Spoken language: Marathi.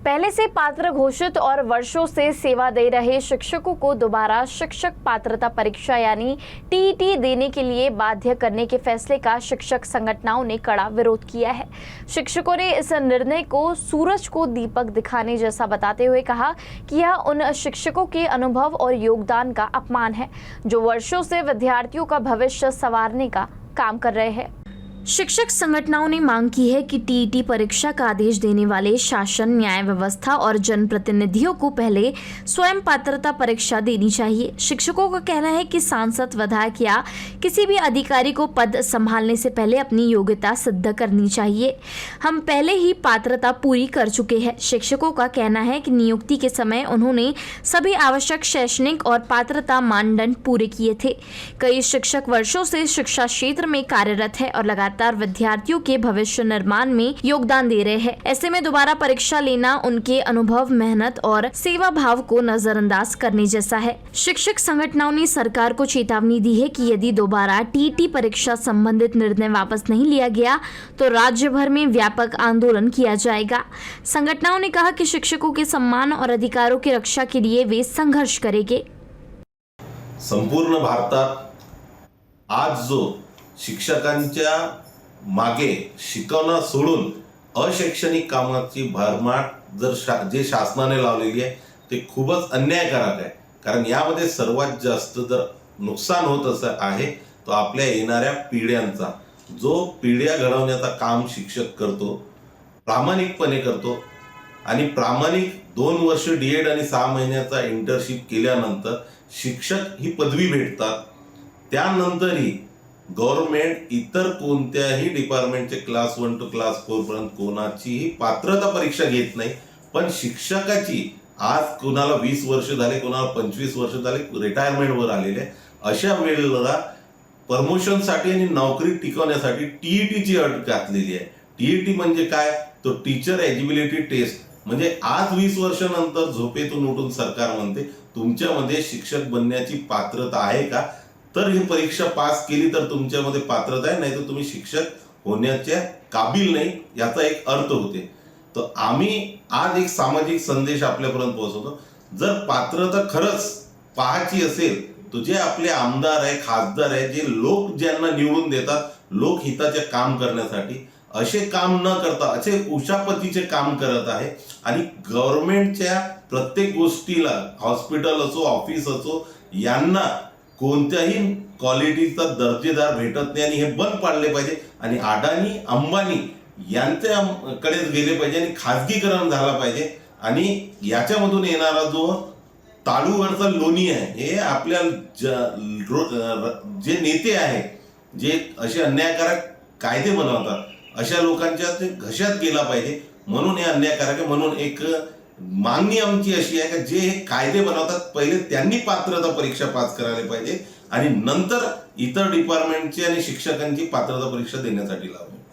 पहले से पात्र घोषित और वर्षों से सेवा दे रहे शिक्षकों को दोबारा शिक्षक पात्रता परीक्षा यानी टीईटी देने के लिए बाध्य करने के फैसले का शिक्षक संगठनों ने कड़ा विरोध किया है। शिक्षकों ने इस निर्णय को सूरज को दीपक दिखाने जैसा बताते हुए कहा कि यह उन शिक्षकों के अनुभव और योगदान का अपमान है जो वर्षों से विद्यार्थियों का भविष्य संवारने का काम कर रहे हैं। शिक्षक संगठनों ने मांग की है कि टीईटी परीक्षा का आदेश देने वाले शासन, न्याय व्यवस्था और जनप्रतिनिधियों को पहले स्वयं पात्रता परीक्षा देनी चाहिए। शिक्षकों का कहना है कि सांसद, विधायक या किसी भी अधिकारी को पद संभालने से पहले अपनी योग्यता सिद्ध करनी चाहिए। हम पहले ही पात्रता पूरी कर चुके हैं। शिक्षकों का कहना है कि नियुक्ति के समय उन्होंने सभी आवश्यक शैक्षणिक और पात्रता मानदंड पूरे किए थे। कई शिक्षक वर्षों से शिक्षा क्षेत्र में कार्यरत है और लगातार विद्यार्थियों के भविष्य निर्माण में योगदान दे रहे हैं। ऐसे में दोबारा परीक्षा लेना उनके अनुभव, मेहनत और सेवा भाव को नजरअंदाज करने जैसा है। शिक्षक संगठनों ने सरकार को चेतावनी दी है कि यदि दोबारा टीईटी परीक्षा संबंधित निर्णय वापस नहीं लिया गया तो राज्य भर में व्यापक आंदोलन किया जाएगा। संगठनों ने कहा कि शिक्षकों के सम्मान और अधिकारों की रक्षा के लिए वे संघर्ष करेंगे। संपूर्ण भारतात आज जो शिक्षकांच्या मागे शिकवणं सोडून अशैक्षणिक कामाची भरमाट जे शासनाने लावलेली आहे ते खूपच अन्यायकारक आहे। कारण यामध्ये सर्वात जास्त जर नुकसान होत असं आहे तो आपल्या येणाऱ्या पिढ्यांचा, जो पिढ्या घडवण्याचा काम शिक्षक करतो, प्रामाणिकपणे करतो आणि प्रामाणिक 2 वर्ष डीएड आणि 6 महिन्याचा इंटर्नशिप केल्यानंतर शिक्षक ही पदवी भेटतात। त्यानंतरही गव्हर्नमेंट इतर कोणत्याही डिपार्टमेंटचे क्लास 1 to क्लास 4 पर्यंत कोणाचीही पात्रता परीक्षा घेत नाही। पण शिक्षकाची आज कोणाला 20 वर्ष झाले, कोणाला 25 वर्ष झाले, रिटायरमेंटवर आलेले, अशा वेळेला प्रमोशनसाठी आणि नोकरी टिकवण्यासाठी टीईटीची अट घातलेली आहे। टीईटी म्हणजे काय? तो टीचर एलिजिबिलिटी टेस्ट। म्हणजे आज 20 वर्षानंतर झोपेतून उठून सरकार म्हणते तुमच्यामध्ये शिक्षक बनण्याची पात्रता आहे का? तर ही परीक्षा पास केली तर तुमच्यामध्ये पात्रता आहे, नाही तर तुम्ही शिक्षक होण्याच्या काबिल नाही, याचा एक अर्थ होते। तर आम्ही आज एक सामाजिक संदेश आपल्यापर्यंत पोहोचवतो। जर पात्रता खरंच पाहायची असेल तर जे आपले आमदार आहे, खासदार आहे, जे लोक ज्यांना निवडून देतात लोकहिताचे काम करण्यासाठी, असे काम न करता असे उशापतीचे काम करत आहे आणि गव्हर्नमेंटच्या प्रत्येक गोष्टीला, हॉस्पिटल असो, ऑफिस असो, यांना कोणत्याही क्वालिटीचा दर्जेदार भेटत नाही आणि हे बंद पाडले पाहिजे आणि अडाणी, अंबानी यांच्याकडेच गेले पाहिजे आणि खाजगीकरण झाला पाहिजे। आणि याच्यामधून येणारा जो ताळूवरचा लोणी आहे, हे आपल्या जे नेते आहे, जे असे अन्यायकारक कायदे बनवतात, अशा लोकांच्या ते घशात गेला पाहिजे। म्हणून हे अन्यायकारक आहे। म्हणून एक मागणी आमची अशी आहे की जे हे कायदे बनवतात पहिले त्यांनी पात्रता परीक्षा पास करायला पाहिजे आणि नंतर इतर डिपार्टमेंटची आणि शिक्षकांची पात्रता परीक्षा देण्यासाठी लावावी।